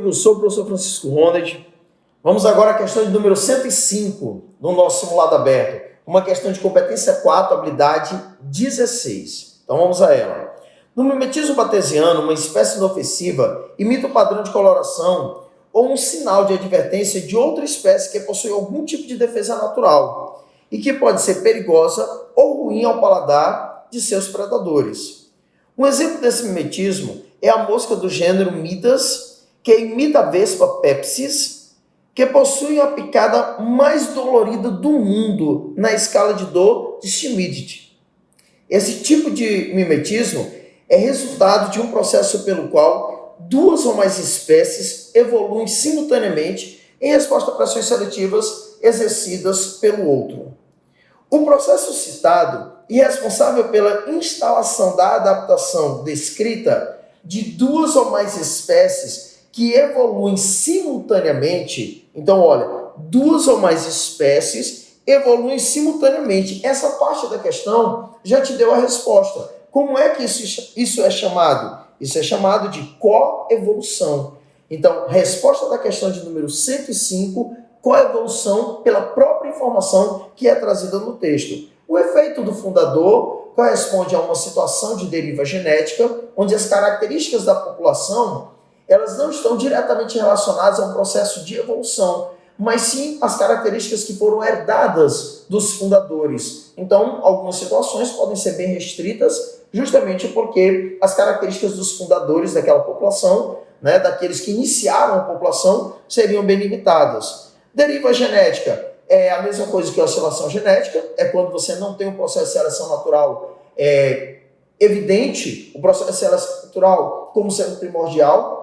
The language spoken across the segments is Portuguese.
amigo, eu sou o professor Francisco Ronald. Vamos agora à questão de número 105 do nosso simulado aberto. Uma questão de competência 4, habilidade 16. Então vamos a ela. No mimetismo batesiano, uma espécie inofensiva imita o padrão de coloração ou um sinal de advertência de outra espécie que possui algum tipo de defesa natural e que pode ser perigosa ou ruim ao paladar de seus predadores. Um exemplo desse mimetismo é a mosca do gênero Midas, que imita a Vespa pepsis, que possui a picada mais dolorida do mundo na escala de dor de Schmidt. Esse tipo de mimetismo é resultado de um processo pelo qual duas ou mais espécies evoluem simultaneamente em resposta a pressões seletivas exercidas pelo outro. O processo citado e responsável pela instalação da adaptação descrita de duas ou mais espécies que evoluem simultaneamente. Então, olha, duas ou mais espécies evoluem simultaneamente. Essa parte da questão já te deu a resposta. Como é que isso é chamado? Isso é chamado de coevolução. Então, resposta da questão de número 105, coevolução pela própria informação que é trazida no texto. O efeito do fundador corresponde a uma situação de deriva genética, onde as características da população elas não estão diretamente relacionadas a um processo de evolução, mas sim as características que foram herdadas dos fundadores. Então, algumas situações podem ser bem restritas, justamente porque as características dos fundadores daquela população, daqueles que iniciaram a população, seriam bem limitadas. Deriva genética é a mesma coisa que a oscilação genética, é quando você não tem um processo de seleção natural evidente, o processo de seleção natural como sendo primordial.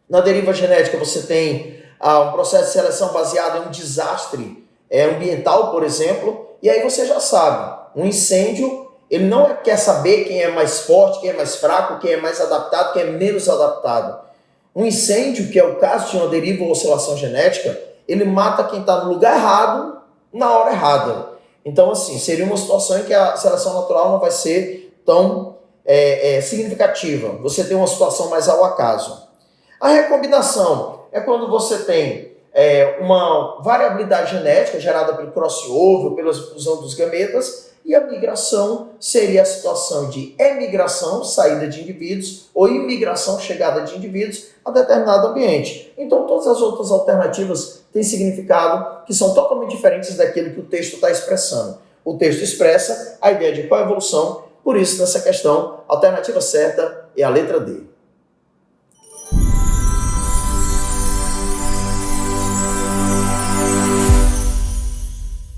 Na deriva genética você tem um processo de seleção baseado em um desastre ambiental, por exemplo, e aí você já sabe, um incêndio, ele não quer saber quem é mais forte, quem é mais fraco, quem é mais adaptado, quem é menos adaptado. Um incêndio, que é o caso de uma deriva ou oscilação genética, ele mata quem está no lugar errado, na hora errada. Então, assim, seria uma situação em que a seleção natural não vai ser tão significativa. Você tem uma situação mais ao acaso. A recombinação é quando você tem uma variabilidade genética gerada pelo crossover, pela fusão dos gametas, e a migração seria a situação de emigração, saída de indivíduos, ou imigração, chegada de indivíduos a determinado ambiente. Então, todas as outras alternativas têm significado que são totalmente diferentes daquilo que o texto está expressando. O texto expressa a ideia de coevolução, por isso, nessa questão, a alternativa certa é a letra D.